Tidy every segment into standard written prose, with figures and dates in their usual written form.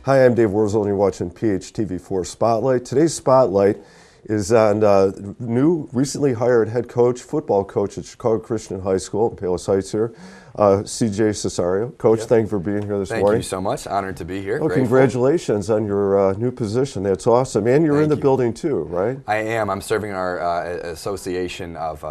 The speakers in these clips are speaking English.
Hi, I'm Dave Wurzel, and you're watching PHTV4 Spotlight. Today's Spotlight is on new, recently hired head coach, football coach at Chicago Christian High School in Palos Heights here, CJ Cesario. Coach, Thank you for being here this morning. Thank you so much. Honored to be here. Oh, congratulations on your new position. That's awesome. And you're in the building too, right? I am. I'm serving our association of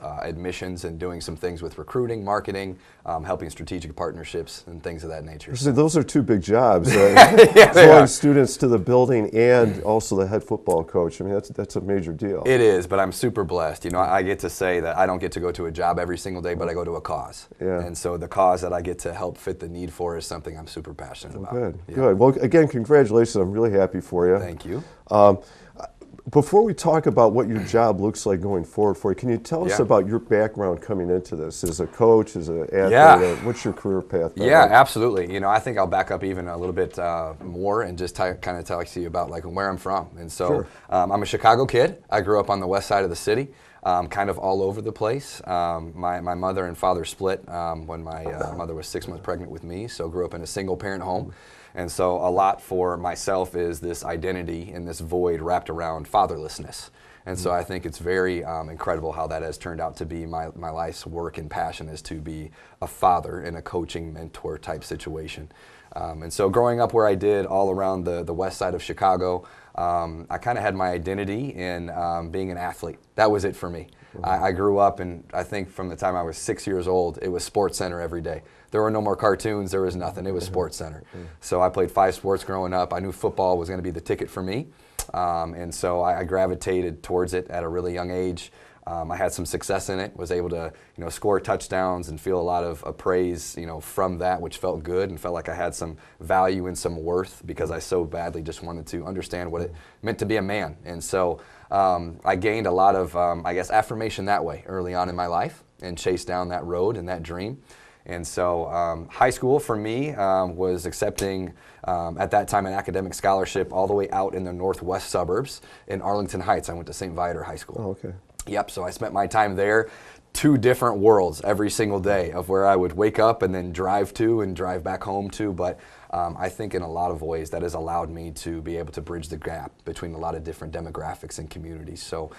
admissions and doing some things with recruiting, marketing, helping strategic partnerships and things of that nature. So those are two big jobs. Drawing students to the building and also the head football coach. I mean, that's a major deal. It is, but I'm super blessed. You know, I get to say that I don't get to go to a job every single day, but I go to a cause. Yeah. And so the cause that I get to help fit the need for is something I'm super passionate about. Good, good. Well, again, congratulations. I'm really happy for you. Thank you. Before we talk about what your job looks like going forward for you, can you tell us about your background coming into this as a coach, as an athlete? What's your career path been like? Absolutely. You know, I think I'll back up even a little bit more and just kind of talk to you about like where I'm from. And so I'm a Chicago kid. I grew up on the west side of the city, kind of all over the place. My mother and father split when my mother was 6 months pregnant with me, so grew up in a single parent home. And so a lot for myself is this identity and this void wrapped around fatherlessness. And so I think it's very incredible how that has turned out to be my life's work and passion is to be a father in a coaching mentor type situation. And so growing up where I did all around the west side of Chicago, I kind of had my identity in being an athlete. That was it for me. I grew up, and I think from the time I was 6 years old, it was Sports Center every day. There were no more cartoons, there was nothing. It was Sports Center. So I played 5 sports growing up. I knew football was going to be the ticket for me. And so I gravitated towards it at a really young age. I had some success in it, was able to score touchdowns and feel a lot of praise from that, which felt good and felt like I had some value and some worth because I so badly just wanted to understand what it meant to be a man. And so I gained a lot of, affirmation that way early on in my life and chased down that road and that dream. And so high school for me was accepting, at that time, an academic scholarship all the way out in the northwest suburbs in Arlington Heights. I went to St. Viator High School. Oh, okay. Yep, so I spent my time there, 2 different worlds every single day of where I would wake up and then drive to and drive back home to. But I think in a lot of ways that has allowed me to be able to bridge the gap between a lot of different demographics and communities. So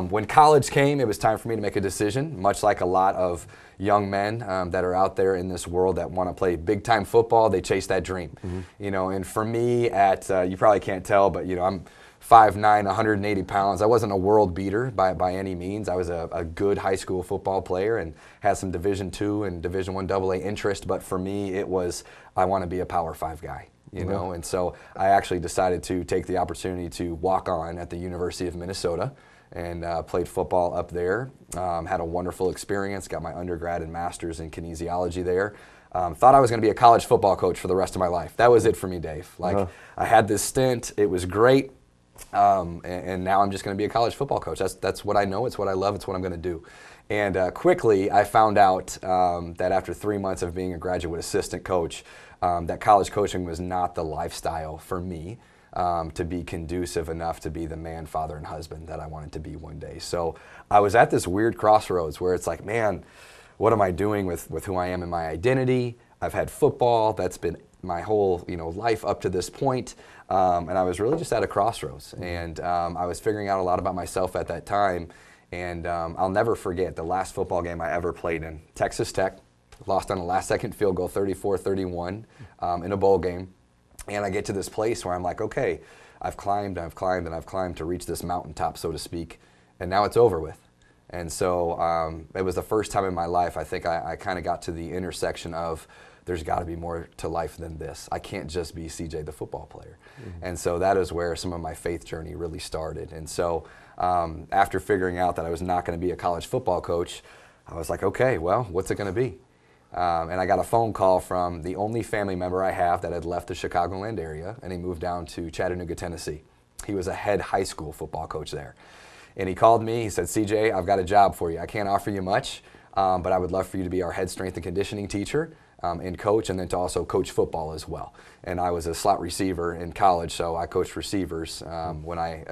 when college came, it was time for me to make a decision, much like a lot of young men that are out there in this world that want to play big time football. They chase that dream. And for me you probably can't tell, but I'm 5'9", 180 pounds. I wasn't a world beater by any means. I was a good high school football player and had some Division II and Division I AA interest, but for me it was, I want to be a Power 5 guy, know? And so I actually decided to take the opportunity to walk on at the University of Minnesota and played football up there. Had a wonderful experience, got my undergrad and master's in kinesiology there. Thought I was going to be a college football coach for the rest of my life. That was it for me, Dave. I had this stint, it was great. And now I'm just going to be a college football coach. That's what I know. It's what I love. It's what I'm going to do. And quickly, I found out that after 3 months of being a graduate assistant coach, that college coaching was not the lifestyle for me to be conducive enough to be the man, father, and husband that I wanted to be one day. So I was at this weird crossroads where it's like, man, what am I doing with who I am and my identity? I've had football. That's been my whole life up to this point. And I was really just at a crossroads. And I was figuring out a lot about myself at that time. And I'll never forget the last football game I ever played in. Texas Tech, lost on a last-second field goal, 34-31, in a bowl game. And I get to this place where I'm like, okay, I've climbed to reach this mountaintop, so to speak, and now it's over with. And so it was the first time in my life I think I kind of got to the intersection of there's got to be more to life than this. I can't just be CJ the football player. And so that is where some of my faith journey really started. And so after figuring out that I was not going to be a college football coach, I was like, okay, well, what's it going to be? And I got a phone call from the only family member I have that had left the Chicagoland area, and he moved down to Chattanooga, Tennessee. He was a head high school football coach there. And he called me, he said, CJ, I've got a job for you. I can't offer you much, but I would love for you to be our head strength and conditioning teacher and coach, and then to also coach football as well. And I was a slot receiver in college, so I coached receivers when I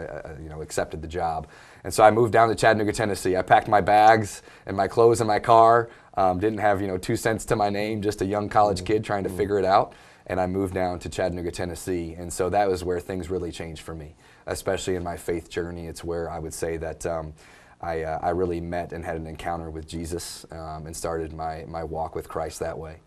accepted the job. And so I moved down to Chattanooga, Tennessee. I packed my bags and my clothes in my car, didn't have 2 cents to my name, just a young college kid trying to figure it out. and I moved down to Chattanooga, Tennessee. And so that was where things really changed for me, especially in my faith journey. It's where I would say that I really met and had an encounter with Jesus, and started my walk with Christ that way.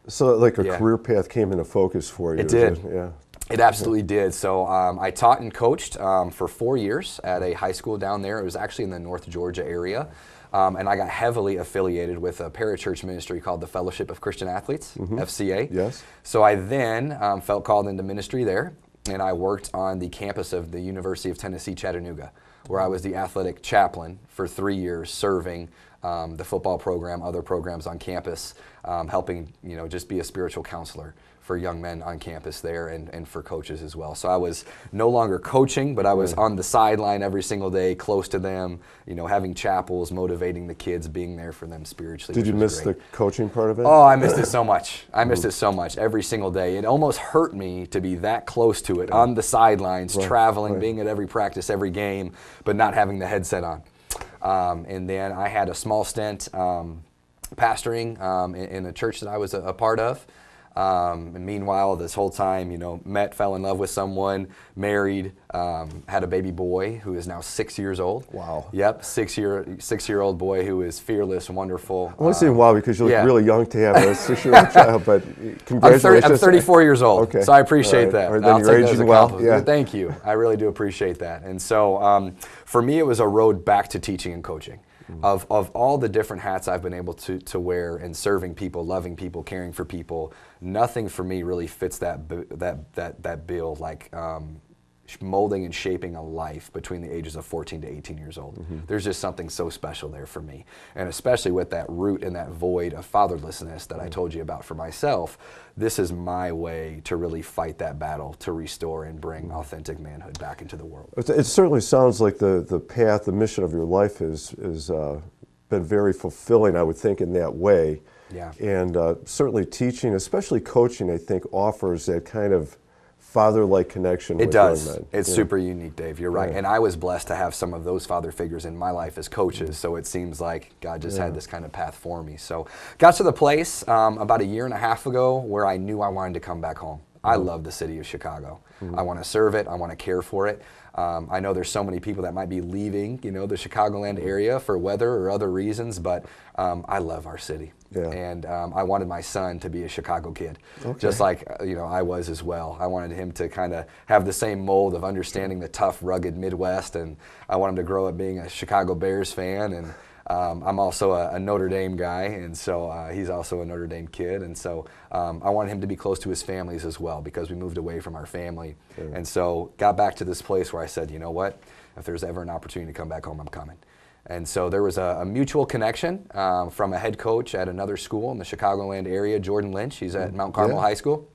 So like a career path came into focus for you. It did. Yeah. It absolutely did. So I taught and coached for 4 years at a high school down there. It was actually in the North Georgia area. And I got heavily affiliated with a parachurch ministry called the Fellowship of Christian Athletes, FCA. Yes. So I then felt called into ministry there, and I worked on the campus of the University of Tennessee, Chattanooga, where I was the athletic chaplain for 3 years, serving the football program, other programs on campus, helping just be a spiritual counselor for young men on campus there, and for coaches as well. So I was no longer coaching, but I was on the sideline every single day, close to them, having chapels, motivating the kids, being there for them spiritually. Did you miss the coaching part of it? Oh, I missed it so much. I missed it so much every single day. It almost hurt me to be that close to it, on the sidelines, traveling, being at every practice, every game, but not having the headset on. And then I had a small stint pastoring in a church that I was a part of. And meanwhile, this whole time, met, fell in love with someone, married, had a baby boy who is now 6 years old. Wow. Yep, six-year-old boy who is fearless, wonderful. I want to say wow because you look really young to have a 6-year-old child, but congratulations. I'm 34 years old, okay. So I appreciate that. Right, I'll then you're take that as a aging well. compliment. Yeah. Thank you. I really do appreciate that. And so for me, it was a road back to teaching and coaching. Of all the different hats I've been able to wear in serving people, loving people, caring for people, nothing for me really fits that bill like molding and shaping a life between the ages of 14 to 18 years old. There's just something so special there for me. And especially with that root and that void of fatherlessness that I told you about for myself, this is my way to really fight that battle to restore and bring authentic manhood back into the world. It certainly sounds like the path, the mission of your life has been very fulfilling, I would think, in that way. Yeah. And certainly teaching, especially coaching, I think offers that kind of father-like connection with young men. It's super unique, Dave. You're right. And I was blessed to have some of those father figures in my life as coaches, so it seems like God just had this kind of path for me. So got to the place about 1.5 years ago where I knew I wanted to come back home. I love the city of Chicago. I want to serve it. I want to care for it. I know there's so many people that might be leaving, the Chicagoland area for weather or other reasons, but I love our city. Yeah. And I wanted my son to be a Chicago kid, just like I was as well. I wanted him to kind of have the same mold of understanding the tough, rugged Midwest, and I want him to grow up being a Chicago Bears fan. And I'm also a Notre Dame guy, and so he's also a Notre Dame kid, and so I wanted him to be close to his families as well because we moved away from our family. And so got back to this place where I said, you know what, if there's ever an opportunity to come back home, I'm coming. And so there was a mutual connection from a head coach at another school in the Chicagoland area, Jordan Lynch. He's at Mount Carmel High School.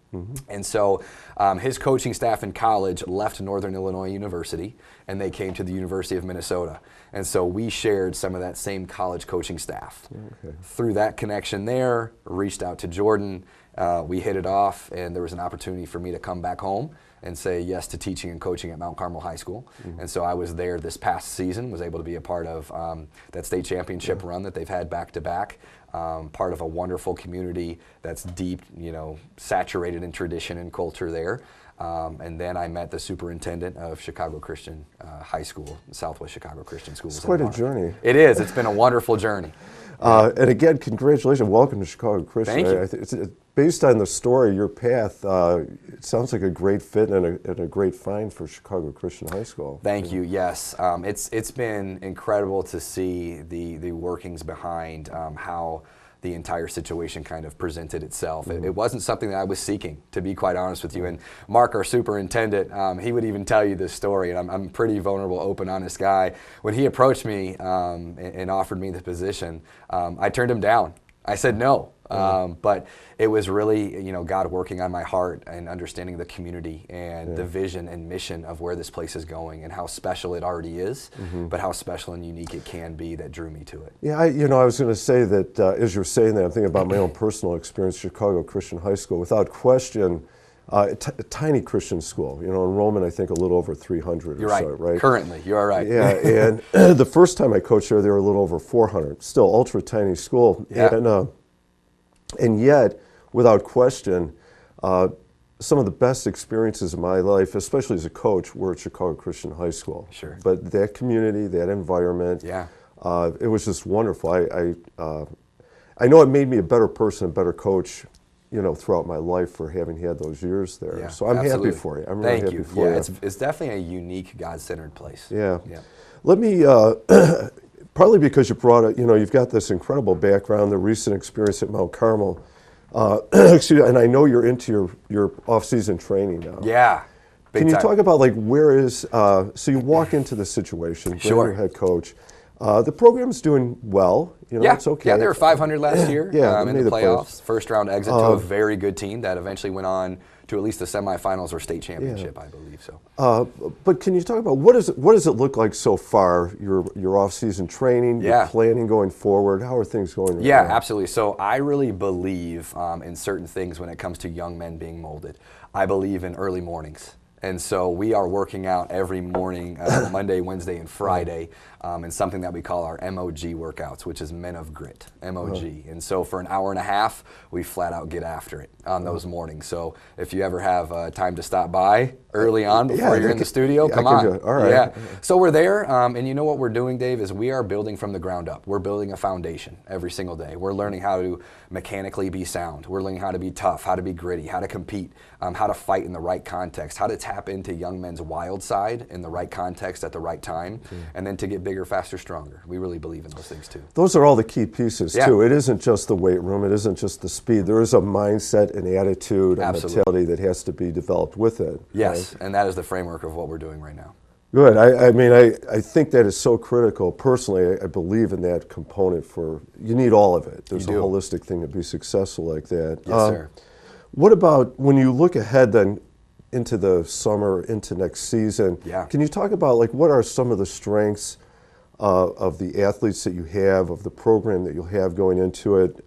And so his coaching staff in college left Northern Illinois University, and they came to the University of Minnesota. And so we shared some of that same college coaching staff. Through that connection there, reached out to Jordan. We hit it off, and there was an opportunity for me to come back home and say yes to teaching and coaching at Mount Carmel High School. And so I was there this past season, was able to be a part of that state championship run that they've had back-to-back, part of a wonderful community that's deep, saturated in tradition and culture there. And then I met the superintendent of Chicago Christian High School, Southwest Chicago Christian Schools. It's quite a journey. It is. It's been a wonderful journey. And again, congratulations. Welcome to Chicago Christian. Thank you. It's based on the story, your path, it sounds like a great fit and a great find for Chicago Christian High School. Thank you. Yes. It's been incredible to see the workings behind how the entire situation kind of presented itself. It wasn't something that I was seeking, to be quite honest with you. And Mark, our superintendent, he would even tell you this story, and I'm a pretty vulnerable, open, honest guy. When he approached me and offered me the position, I turned him down. I said no. But it was really, God working on my heart and understanding the community and the vision and mission of where this place is going and how special it already is, but how special and unique it can be that drew me to it. Yeah, I was going to say that as you're saying that, I'm thinking about my own personal experience, Chicago Christian High School. Without question, a tiny Christian school. Enrollment, I think, a little over 300 You're or right. so, right? Currently, you are right. Yeah, and the first time I coached there, they were a little over 400. Still, ultra tiny school. Yeah. And yet, without question, some of the best experiences of my life, especially as a coach, were at Chicago Christian High School. Sure. But that community, that environment, Yeah. it was just wonderful. I know it made me a better person, a better coach, throughout my life for having had those years there. Yeah, So I'm absolutely. happy for you. I'm really Thank happy you. for Yeah, you. it's definitely a unique, God-centered place. Yeah. Yeah. Let me, partly because you brought it, you've got this incredible background, the recent experience at Mount Carmel. Excuse me, and I know you're into your off-season training now. Yeah. Big Can you time. talk about where is, so you walk into the situation, brand Sure. new head coach. The program's doing well, Yeah, it's okay. yeah, they were 500 last year Yeah, in they the made the playoffs. First round exit to a very good team that eventually went on to at least the semifinals or state championship, I believe. So. But can you talk about what does it look like so far? Your off-season training, Yeah. your planning going forward. How are things going? Right Yeah, now? absolutely. So I really believe in certain things when it comes to young men being molded. I believe in early mornings. And so we are working out every morning, Monday, Wednesday, and Friday, in something that we call our MOG workouts, which is Men of Grit, MOG. And so for an hour and a half, we flat out get after it on those mornings. So if you ever have time to stop by early on before you're in the studio, yeah, come I can on. do it. All right. Yeah. So we're there, and you know what we're doing, Dave, is we are building from the ground up. We're building a foundation every single day. We're learning how to mechanically be sound. We're learning how to be tough, how to be gritty, how to compete, how to fight in the right context, how to tap into young men's wild side in the right context at the right time, and then to get bigger, faster, stronger. We really believe in those things too. Those are all the key pieces Yeah. too. It isn't just the weight room. It isn't just the speed. There is a mindset, an attitude, a Absolutely. mentality that has to be developed with it. Yes, and that is the framework of what we're doing right now. Good. I mean, I think that is so critical. Personally, I believe in that component you need all of it. There's a do. holistic thing to be successful like that. Yes, sir. What about when you look ahead then into the summer, into next season? Yeah. Can you talk about what are some of the strengths of the athletes that you have, of the program that you'll have going into it?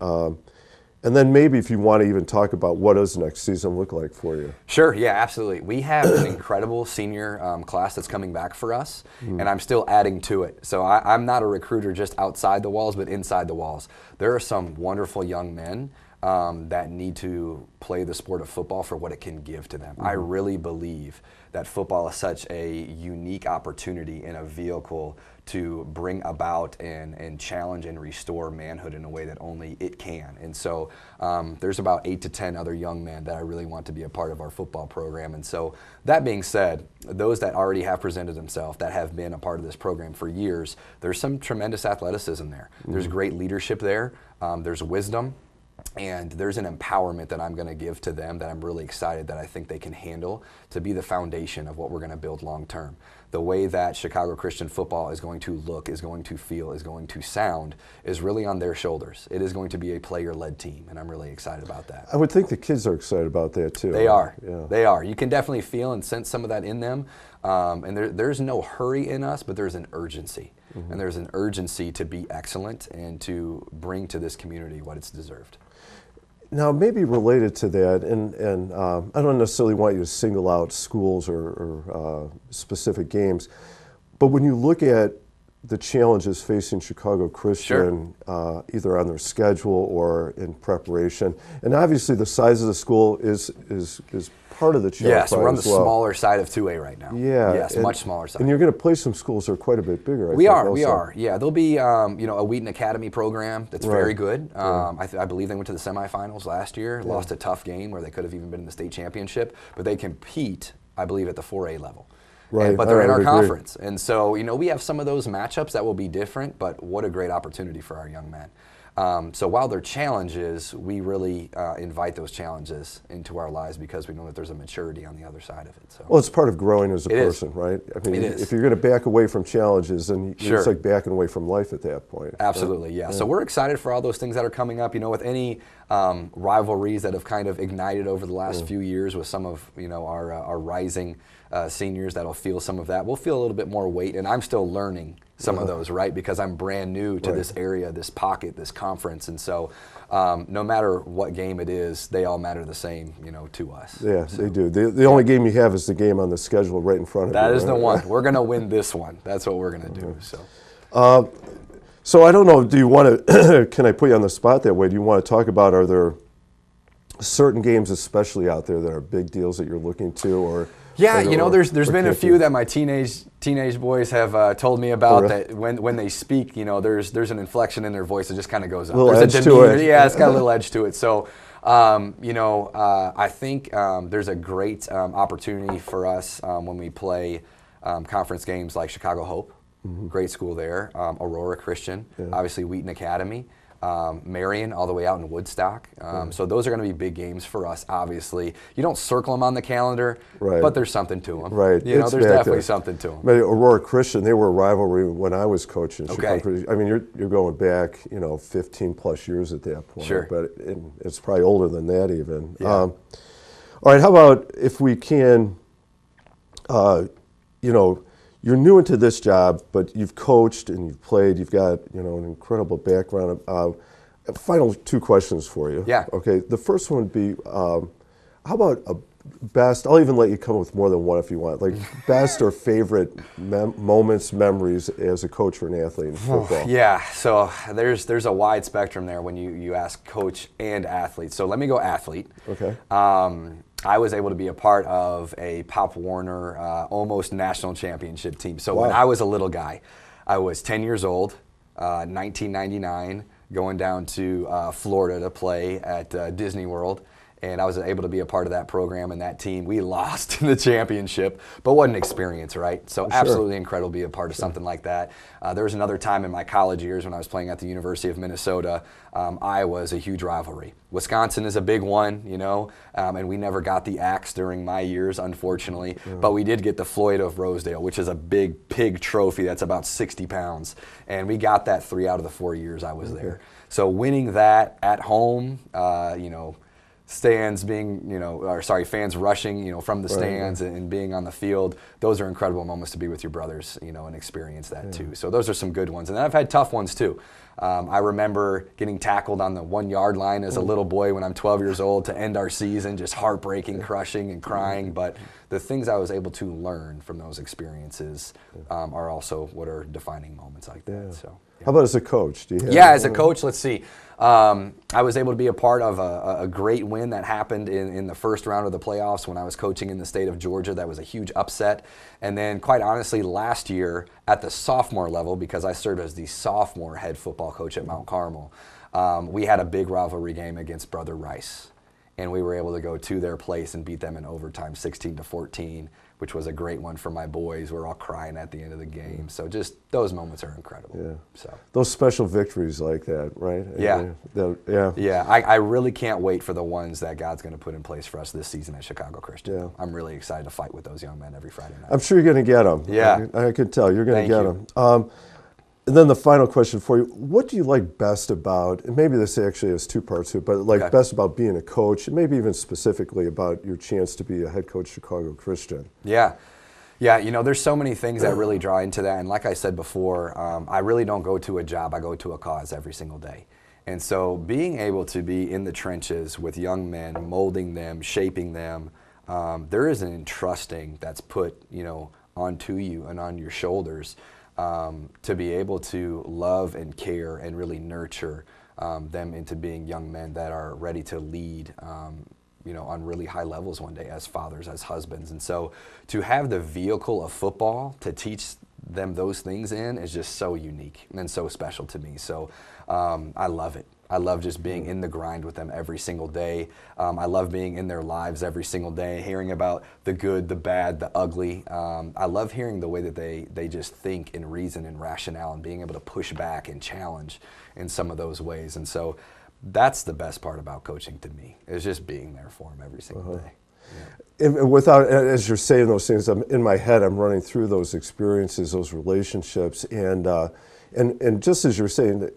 And then maybe if you want to even talk about what does next season look like for you? Sure, yeah, absolutely. We have an incredible senior class that's coming back for us, and I'm still adding to it. So I'm not a recruiter just outside the walls, but inside the walls. There are some wonderful young men that need to play the sport of football for what it can give to them. I really believe that football is such a unique opportunity and a vehicle to bring about and challenge and restore manhood in a way that only it can. And so there's about 8 to 10 other young men that I really want to be a part of our football program. And so that being said, those that already have presented themselves, that have been a part of this program for years, there's some tremendous athleticism there. There's great leadership there. There's wisdom. And there's an empowerment that I'm going to give to them that I'm really excited that I think they can handle to be the foundation of what we're going to build long term. The way that Chicago Christian football is going to look, is going to feel, is going to sound is really on their shoulders. It is going to be a player-led team, and I'm really excited about that. I would think the kids are excited about that too. They are. Yeah. They are. You can definitely feel and sense some of that in them. And there's no hurry in us, but there's an urgency. And there's an urgency to be excellent and to bring to this community what it's deserved. Now, maybe related to that, and I don't necessarily want you to single out schools or specific games, but when you look at the challenges facing Chicago Christian, either on their schedule or in preparation, and obviously the size of the school is part of the challenge. Yes, we're on the as well. smaller side of 2A right now. Yeah. Yes, much smaller side. And you're going to play some schools that are quite a bit bigger. I We think, are. also. Yeah, there'll be a Wheaton Academy program that's Right. very good. I believe they went to the semifinals last year, lost a tough game where they could have even been in the state championship, but they compete, I believe, at the 4A level. Right. But they're in I our would agree. conference. And so, we have some of those matchups that will be different, but what a great opportunity for our young men. So while they're challenges, we really invite those challenges into our lives because we know that there's a maturity on the other side of it. So. Well, it's part of growing as a It is. person, right? I mean, It is. if you're going to back away from challenges, then Sure. it's like backing away from life at that point. Absolutely, yeah. So we're excited for all those things that are coming up. With any rivalries that have kind of ignited over the last few years with some of our rising seniors that'll feel some of that. We'll feel a little bit more weight, and I'm still learning some of those, right? Because I'm brand new to this area, this pocket, this conference, and so no matter what game it is, they all matter the same, to us. Yeah, they do. The only game you have is the game on the schedule right in front of you. That is right? the one. We're going to win this one. That's what we're going to do. So. So I don't know, do you want to, can I put you on the spot that way? Do you want to talk about, are there certain games, especially out there, that are big deals that you're looking to, or yeah, or- there's or been a can't few you? that my teenage boys have told me about, really? that when they speak, there's an inflection in their voice that just kind of goes up. Little There's edge a to demeanor, it. yeah, it's got a little edge to it. So, I think there's a great opportunity for us when we play conference games like Chicago Hope, great school there, Aurora Christian, obviously Wheaton Academy. Marion, all the way out in Woodstock. So those are going to be big games for us, obviously. You don't circle them on the calendar, Right. but there's something to them. Right. There's It's back definitely there. something to them. But Aurora Christian, they were a rivalry when I was coaching. Okay. Chicago Christian. I mean, you're going back, 15 plus years at that point. Sure. But it's probably older than that even. Yeah. All right. How about if we can, you're new into this job, but you've coached and you've played. You've got an incredible background. Final two questions for you. Yeah. Okay. The first one would be, how about a best? I'll even let you come up with more than one if you want. Like best or favorite moments, memories as a coach or an athlete in football. Yeah, so there's a wide spectrum there when you ask coach and athlete. So let me go athlete. Okay. I was able to be a part of a Pop Warner almost national championship team. So when Wow. I was a little guy, I was 10 years old, 1999, going down to Florida to play at Disney World. And I was able to be a part of that program and that team. We lost in the championship, but what an experience, right? So absolutely incredible to be a part of something like that. There was another time in my college years when I was playing at the University of Minnesota. Iowa is a huge rivalry. Wisconsin is a big one, and we never got the axe during my years, unfortunately. But we did get the Floyd of Rosedale, which is a big pig trophy that's about 60 pounds. And we got that 3 out of the 4 years I was there. So winning that at home, stands being, fans rushing, from the stands and being on the field. Those are incredible moments to be with your brothers, and experience that too. So those are some good ones. And then I've had tough ones too. I remember getting tackled on the 1 yard line as a little boy when I'm 12 years old to end our season, just heartbreaking, crushing and crying. But the things I was able to learn from those experiences are also what are defining moments like that. So. How about as a coach? Do you have Yeah, as a coach, let's see. I was able to be a part of a great win that happened in the first round of the playoffs when I was coaching in the state of Georgia. That was a huge upset. And then, quite honestly, last year at the sophomore level, because I served as the sophomore head football coach at Mount Carmel, we had a big rivalry game against Brother Rice. And we were able to go to their place and beat them in overtime 16-14, which was a great one for my boys. We're all crying at the end of the game. So just those moments are incredible. Yeah. So those special victories like that, right? Yeah. Yeah. Yeah, I really can't wait for the ones that God's going to put in place for us this season at Chicago Christian. Yeah. I'm really excited to fight with those young men every Friday night. I'm sure you're going to get them. Yeah. I can tell you're going to Thank get you. them. And then the final question for you: what do you like best about? And maybe this actually has two parts to it, but like Okay. best about being a coach, and maybe even specifically about your chance to be a head coach at Chicago Christian. Yeah. Yeah, there's so many things that really draw into that. And like I said before, I really don't go to a job, I go to a cause every single day. And so being able to be in the trenches with young men, molding them, shaping them, there is an entrusting that's put, onto you and on your shoulders to be able to love and care and really nurture them into being young men that are ready to lead on really high levels one day as fathers, as husbands. And so to have the vehicle of football to teach them those things in is just so unique and so special to me. So I love it. I love just being in the grind with them every single day. I love being in their lives every single day, hearing about the good, the bad, the ugly. I love hearing the way that they just think and reason and rationale and being able to push back and challenge in some of those ways. And so that's the best part about coaching to me, is just being there for them every single day. Yeah. And without, as you're saying those things, in my head, I'm running through those experiences, those relationships, and just as you're saying,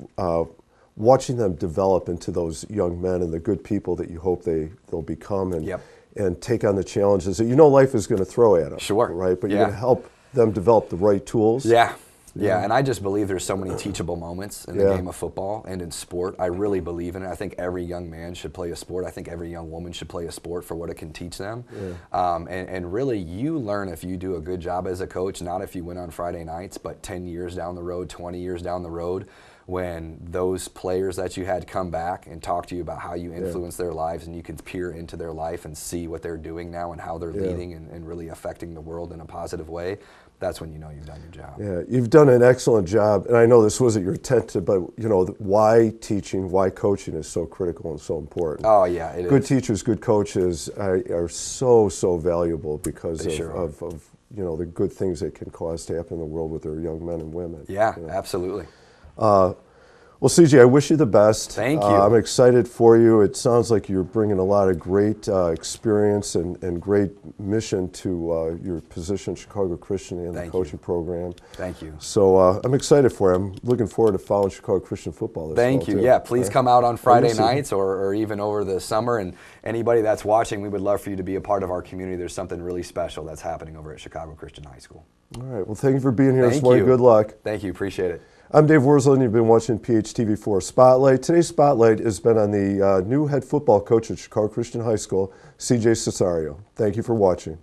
watching them develop into those young men and the good people that you hope they'll become, and Yep. and take on the challenges that life is going to throw at them. Sure. Right, but you're Yeah. going to help them develop the right tools. Yeah, and I just believe there's so many teachable moments in the game of football and in sport. I really believe in it. I think every young man should play a sport. I think every young woman should play a sport for what it can teach them. And really, you learn if you do a good job as a coach, not if you win on Friday nights, but 10 years down the road, 20 years down the road, when those players that you had come back and talk to you about how you influence their lives, and you can peer into their life and see what they're doing now and how they're leading and really affecting the world in a positive way, that's when you know you've done your job. Yeah, you've done an excellent job, and I know this wasn't your intent, but why teaching, why coaching is so critical and so important. Oh yeah, it good is. teachers, good coaches are so valuable because They sure are. of the good things that can cause to happen in the world with their young men and women. Yeah, absolutely. Well, CJ, I wish you the best. Thank you. I'm excited for you. It sounds like you're bringing a lot of great experience and great mission to your position at Chicago Christian and the coaching program. Thank you. So I'm excited for you. I'm looking forward to following Chicago Christian football this fall, Thank you. too. Yeah, please come out on Friday miss you. nights or even over the summer. And anybody that's watching, we would love for you to be a part of our community. There's something really special that's happening over at Chicago Christian High School. All right. Well, thank you for being here this Thank morning. you. Good luck. Thank you. Appreciate it. I'm Dave Wurzel, and you've been watching PHTV4 Spotlight. Today's Spotlight has been on the new head football coach at Chicago Christian High School, CJ Cesario. Thank you for watching.